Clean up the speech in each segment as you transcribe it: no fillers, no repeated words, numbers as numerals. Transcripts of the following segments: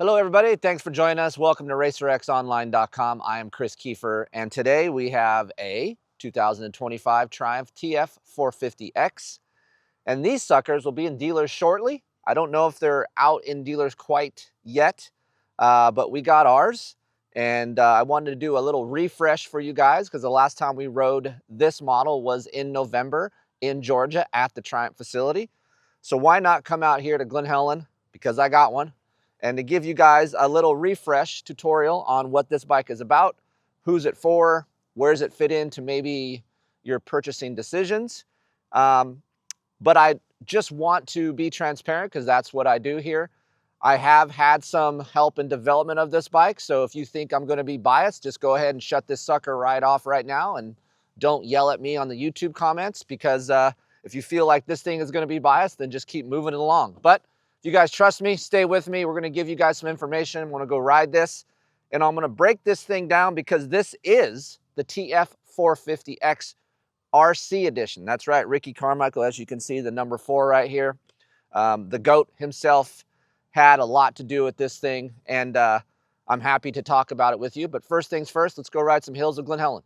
Hello everybody, thanks for joining us. Welcome to RacerXOnline.com. I am Kris Keefer, and today we have a 2025 Triumph TF 450X, and these suckers will be in dealers shortly. I don't know if they're out in dealers quite yet, but we got ours, and I wanted to do a little refresh for you guys because the last time we rode this model was in November in Georgia at the Triumph facility. So why not come out here to Glen Helen, because I got one, and to give you guys a little refresh tutorial on what this bike is about, who's it for, where does it fit into maybe your purchasing decisions. But I just want to be transparent because that's what I do here. I have had some help in development of this bike, so if you think I'm going to be biased, just go ahead and shut this sucker right off right now and don't yell at me on the YouTube comments, because if you feel like this thing is going to be biased, then just keep moving it along. But if you guys trust me, stay with me. We're going to give you guys some information. I'm going to go ride this, and I'm going to break this thing down because this is the TF 450X RC edition. That's right, Ricky Carmichael, as you can see, the number 4 right here. The GOAT himself had a lot to do with this thing, and I'm happy to talk about it with you. But first things first, let's go ride some hills of Glen Helen.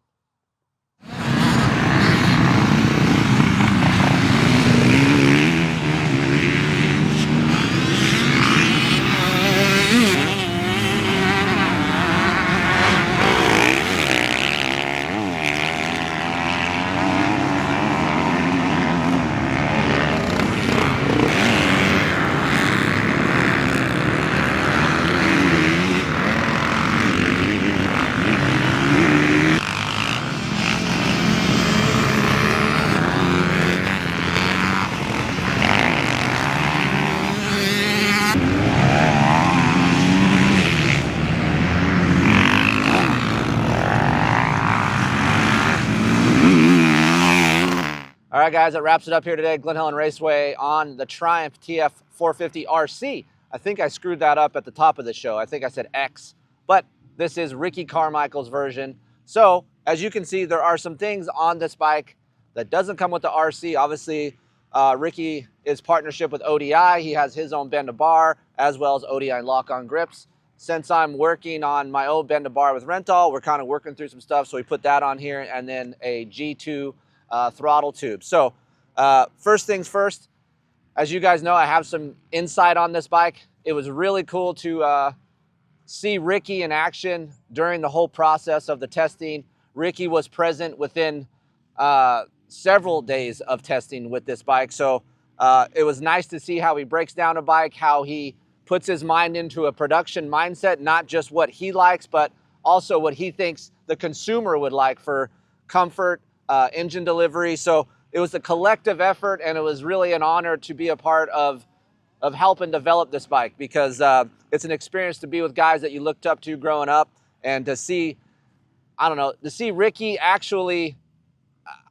All right, guys, that wraps it up here today. Glen Helen Raceway on the Triumph TF 450 RC. I think I screwed that up at the top of the show. I think I said X, but this is Ricky Carmichael's version. So, as you can see, there are some things on this bike that doesn't come with the RC. Obviously, Ricky is partnership with ODI. He has his own bend-to-bar, as well as ODI lock-on grips. Since I'm working on my own bend-to-bar with Rental, we're kind of working through some stuff, so we put that on here, and then a G2 throttle tube. So first things first, as you guys know, I have some insight on this bike. It was really cool to see Ricky in action during the whole process of the testing. Ricky was present within several days of testing with this bike. So it was nice to see how he breaks down a bike, how he puts his mind into a production mindset, not just what he likes, but also what he thinks the consumer would like for comfort, engine delivery. So it was a collective effort, and it was really an honor to be a part of helping develop this bike, because it's an experience to be with guys that you looked up to growing up, and to see, I don't know, to see Ricky actually,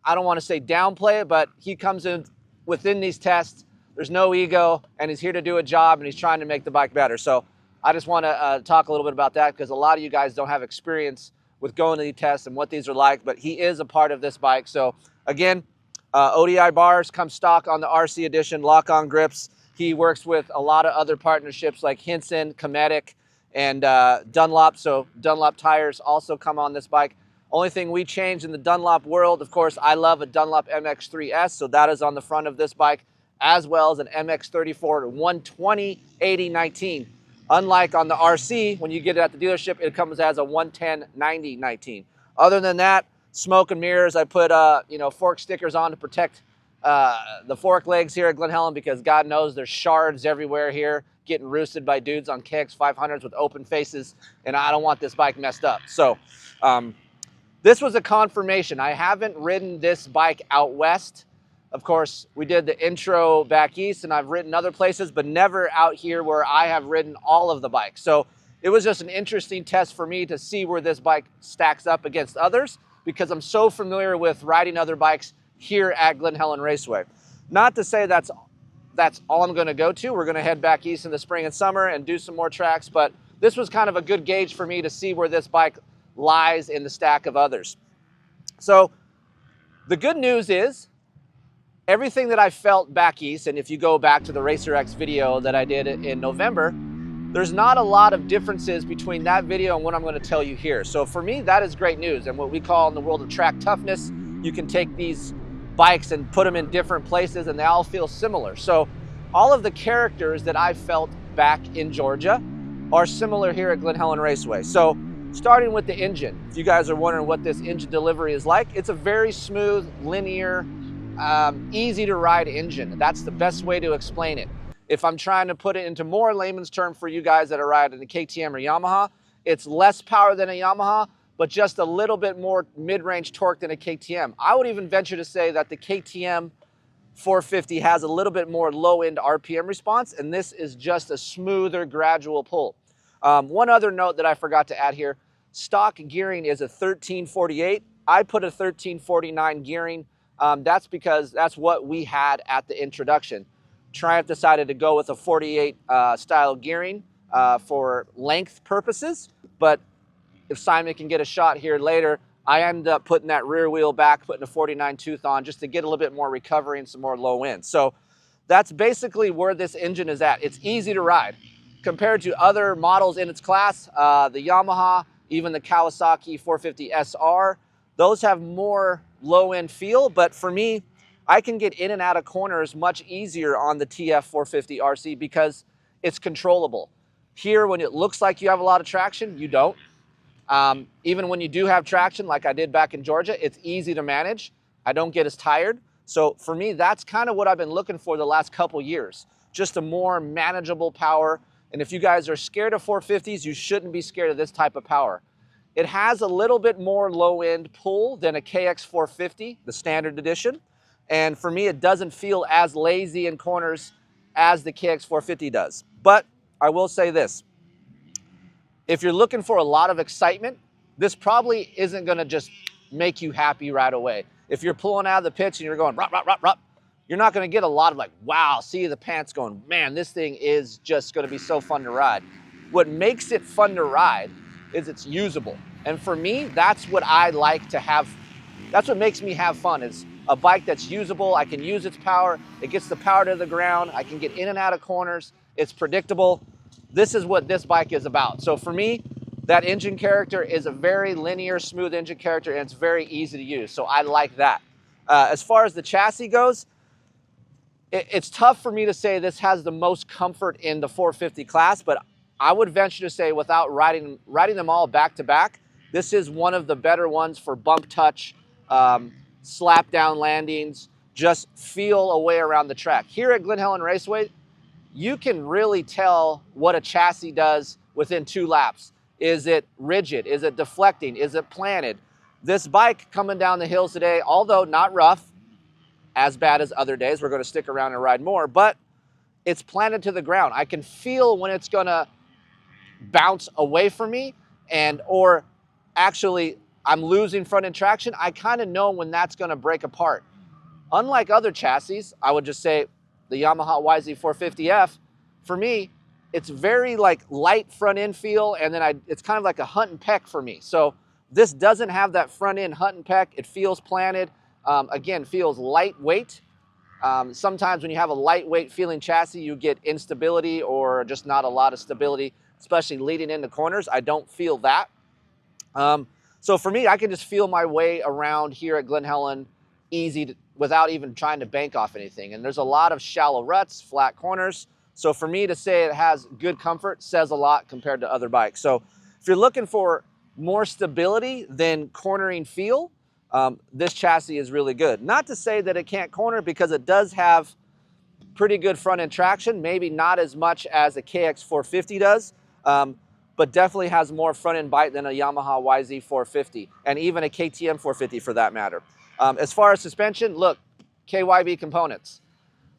I don't want to say downplay it, but he comes in within these tests. There's no ego, and he's here to do a job, and he's trying to make the bike better. So I just want to talk a little bit about that, because a lot of you guys don't have experience with going to the tests and what these are like, but he is a part of this bike. So again, ODI bars come stock on the RC edition, lock-on grips. He works with a lot of other partnerships like Hinson, Cometic, and Dunlop. So Dunlop tires also come on this bike. Only thing we changed in the Dunlop world, of course, I love a Dunlop MX-3S, so that is on the front of this bike, as well as an MX-34 120 80-19. Unlike on the RC, when you get it at the dealership, it comes as a 110 90-19. Other than that, smoke and mirrors. I put fork stickers on to protect the fork legs here at Glen Helen, because God knows there's shards everywhere here, getting roosted by dudes on KX 500s with open faces, and I don't want this bike messed up. So this was a confirmation. I haven't ridden this bike out west. Of course, we did the intro back east, and I've ridden other places, but never out here where I have ridden all of the bikes. So it was just an interesting test for me to see where this bike stacks up against others, because I'm so familiar with riding other bikes here at Glen Helen Raceway. Not to say that's all I'm going to go to. We're going to head back east in the spring and summer and do some more tracks, but this was kind of a good gauge for me to see where this bike lies in the stack of others. So the good news is, everything that I felt back east, and if you go back to the Racer X video that I did in November, There's not a lot of differences between that video and what I'm going to tell you here. So for me, that is great news. And what we call in the world of track toughness, you can take these bikes and put them in different places and they all feel similar. So all of the characters that I felt back in Georgia are similar here at Glen Helen Raceway. So starting with the engine, if you guys are wondering what this engine delivery is like, it's a very smooth, linear, easy to ride engine. That's the best way to explain it. If I'm trying to put it into more layman's term for you guys that are riding a KTM or Yamaha, it's less power than a Yamaha, but just a little bit more mid-range torque than a KTM. I would even venture to say that the KTM 450 has a little bit more low-end RPM response, and this is just a smoother, gradual pull. One other note that I forgot to add here, stock gearing is a 1348. I put a 1349 gearing. That's because that's what we had at the introduction. Triumph decided to go with a 48 style gearing for length purposes, but if Simon can get a shot here later, I ended up putting that rear wheel back, putting a 49 tooth on just to get a little bit more recovery and some more low end. So that's basically where this engine is at. It's easy to ride. Compared to other models in its class, the Yamaha, even the Kawasaki 450 SR, those have more low-end feel, but for me, I can get in and out of corners much easier on the TF 450 RC because it's controllable. Here, when it looks like you have a lot of traction, you don't. Even when you do have traction, like I did back in Georgia, it's easy to manage. I don't get as tired. So for me, that's kind of what I've been looking for the last couple years, just a more manageable power. And if you guys are scared of 450s, you shouldn't be scared of this type of power. It has a little bit more low-end pull than a KX 450, the standard edition. And for me, it doesn't feel as lazy in corners as the KX 450 does. But I will say this. If you're looking for a lot of excitement, this probably isn't going to just make you happy right away. If you're pulling out of the pits and you're going, rop, rop, rop, rop, you're not going to get a lot of like, wow, see the pants going, man, this thing is just going to be so fun to ride. What makes it fun to ride is it's usable. And for me, that's what I like to have. That's what makes me have fun, is a bike that's usable. I can use its power. It gets the power to the ground. I can get in and out of corners. It's predictable. This is what this bike is about. So for me, that engine character is a very linear, smooth engine character, and it's very easy to use. So I like that. As far as the chassis goes, it's tough for me to say this has the most comfort in the 450 class, but I would venture to say without riding them all back to back, this is one of the better ones for bump touch, slap down landings, just feel a way around the track. Here at Glen Helen Raceway, you can really tell what a chassis does within 2 laps. Is it rigid? Is it deflecting? Is it planted? This bike coming down the hills today, although not rough, as bad as other days, we're going to stick around and ride more, but it's planted to the ground. I can feel when it's going to bounce away from me, or actually I'm losing front end traction. I kind of know when that's going to break apart. Unlike other chassis, I would just say the Yamaha YZ450F, for me, it's very like light front end feel, and then it's kind of like a hunt and peck for me. So this doesn't have that front end hunt and peck. It feels planted. Again, feels lightweight. Sometimes when you have a lightweight feeling chassis, you get instability or just not a lot of stability, especially leading into corners. I don't feel that. So for me, I can just feel my way around here at Glen Helen without even trying to bank off anything. And there's a lot of shallow ruts, flat corners. So for me to say it has good comfort says a lot compared to other bikes. So if you're looking for more stability than cornering feel, this chassis is really good. Not to say that it can't corner, because it does have pretty good front end traction, maybe not as much as a KX 450 does, but definitely has more front end bite than a Yamaha YZ 450, and even a KTM 450 for that matter. As far as suspension, look, KYB components.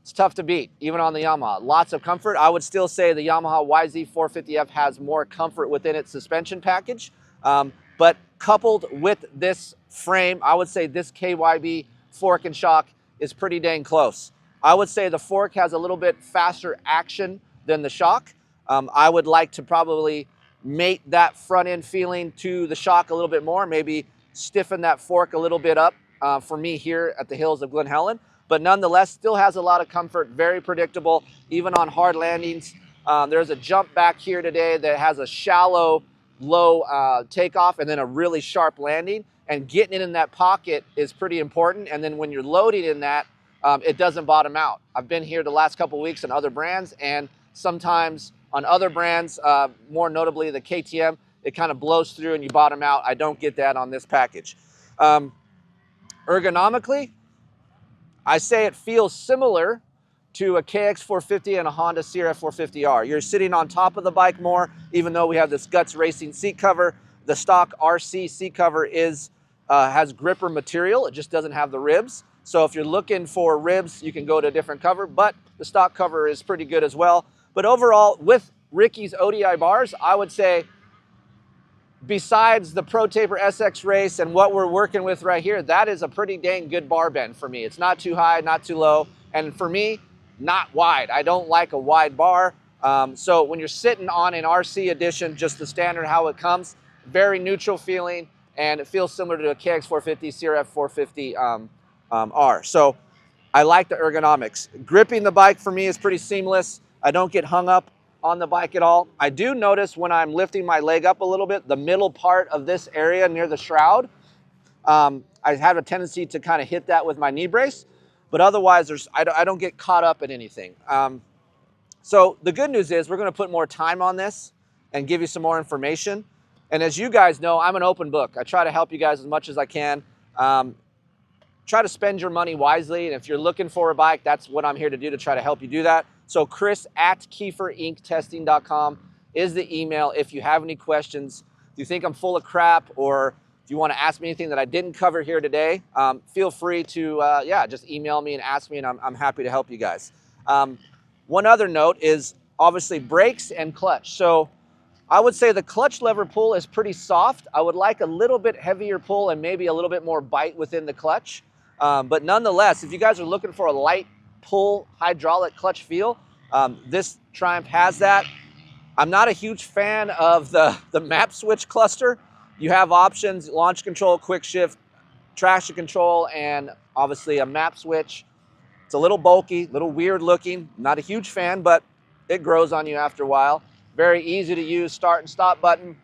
It's tough to beat, even on the Yamaha. Lots of comfort. I would still say the Yamaha YZ 450F has more comfort within its suspension package, but coupled with this frame, I would say this KYB fork and shock is pretty dang close. I would say the fork has a little bit faster action than the shock. I would like to probably mate that front end feeling to the shock a little bit more, maybe stiffen that fork a little bit up for me here at the hills of Glen Helen. But nonetheless, still has a lot of comfort, very predictable, even on hard landings. There's a jump back here today that has a shallow, low takeoff and then a really sharp landing. And getting it in that pocket is pretty important. And then when you're loading in that, it doesn't bottom out. I've been here the last couple weeks on other brands, and sometimes on other brands, more notably the KTM, it kind of blows through and you bottom out. I don't get that on this package. Ergonomically, I say it feels similar to a KX450 and a Honda CRF 450R. You're sitting on top of the bike more, even though we have this Guts Racing seat cover. The stock RC seat cover has gripper material. It just doesn't have the ribs. So if you're looking for ribs, you can go to a different cover, but the stock cover is pretty good as well. But overall, with Ricky's ODI bars, I would say, besides the Pro Taper SX Race and what we're working with right here, that is a pretty dang good bar bend for me. It's not too high, not too low, and for me, not wide. I don't like a wide bar. So when you're sitting on an RC edition, just the standard how it comes, very neutral feeling, and it feels similar to a KX450, CRF 450 R. So I like the ergonomics. Gripping the bike for me is pretty seamless. I don't get hung up on the bike at all. I do notice when I'm lifting my leg up a little bit, the middle part of this area near the shroud, I have a tendency to kind of hit that with my knee brace, but otherwise I don't get caught up in anything. So the good news is we're gonna put more time on this and give you some more information. And as you guys know, I'm an open book. I try to help you guys as much as I can. Try to spend your money wisely, and if you're looking for a bike, that's what I'm here to do, to try to help you do that. So Kris at KeeferInkTesting.com is the email if you have any questions. If you think I'm full of crap, or if you want to ask me anything that I didn't cover here today, feel free to just email me and ask me, and I'm happy to help you guys. One other note is obviously brakes and clutch. So I would say the clutch lever pull is pretty soft. I would like a little bit heavier pull and maybe a little bit more bite within the clutch. But nonetheless, if you guys are looking for a light pull hydraulic clutch feel, this Triumph has that. I'm not a huge fan of the map switch cluster. You have options: launch control, quick shift, traction control, and obviously a map switch. It's a little bulky, a little weird looking. Not a huge fan, but it grows on you after a while. Very easy to use start and stop button.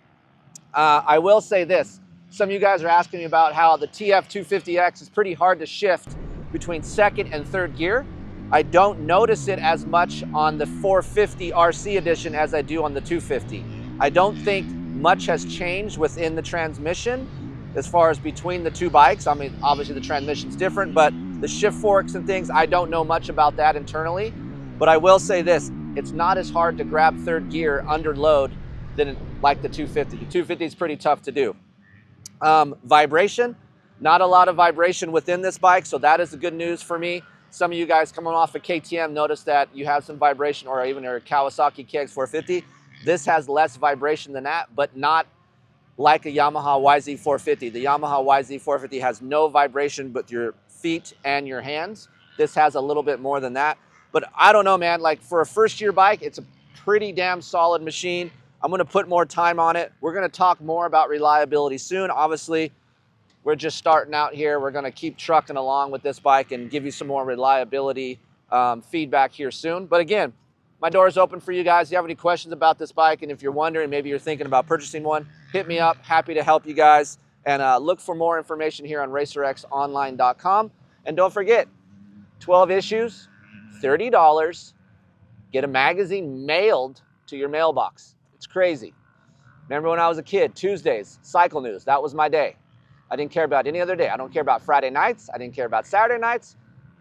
I will say this. Some of you guys are asking me about how the TF250X is pretty hard to shift between second and third gear. I don't notice it as much on the 450 RC edition as I do on the 250. I don't think much has changed within the transmission as far as between the two bikes. I mean, obviously the transmission's different, but the shift forks and things, I don't know much about that internally. But I will say this, it's not as hard to grab third gear under load than like the 250. The 250 is pretty tough to do. Vibration, not a lot of vibration within this bike, so that is the good news for me. Some of you guys coming off of KTM notice that you have some vibration, or even a Kawasaki KX450. This has less vibration than that, but not like a Yamaha YZ450. The Yamaha YZ450 has no vibration but your feet and your hands. This has a little bit more than that. But I don't know, man, like for a first year bike, it's a pretty damn solid machine. I'm gonna put more time on it. We're gonna talk more about reliability soon. Obviously, we're just starting out here. We're gonna keep trucking along with this bike and give you some more reliability feedback here soon. But again, my door is open for you guys. If you have any questions about this bike, and if you're wondering, maybe you're thinking about purchasing one, hit me up. Happy to help you guys. And look for more information here on RacerXOnline.com. And don't forget, 12 issues, $30. Get a magazine mailed to your mailbox. It's crazy. Remember when I was a kid, Tuesdays, cycle news, that was my day. I didn't care about any other day. I don't care about Friday nights. I didn't care about Saturday nights.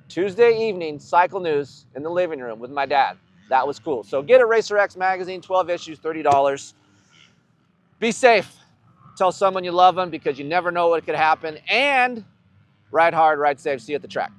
Tuesday evening, cycle news in the living room with my dad. That was cool. So get a Racer X magazine, 12 issues, $30. Be safe. Tell someone you love them, because you never know what could happen. And ride hard, ride safe. See you at the track.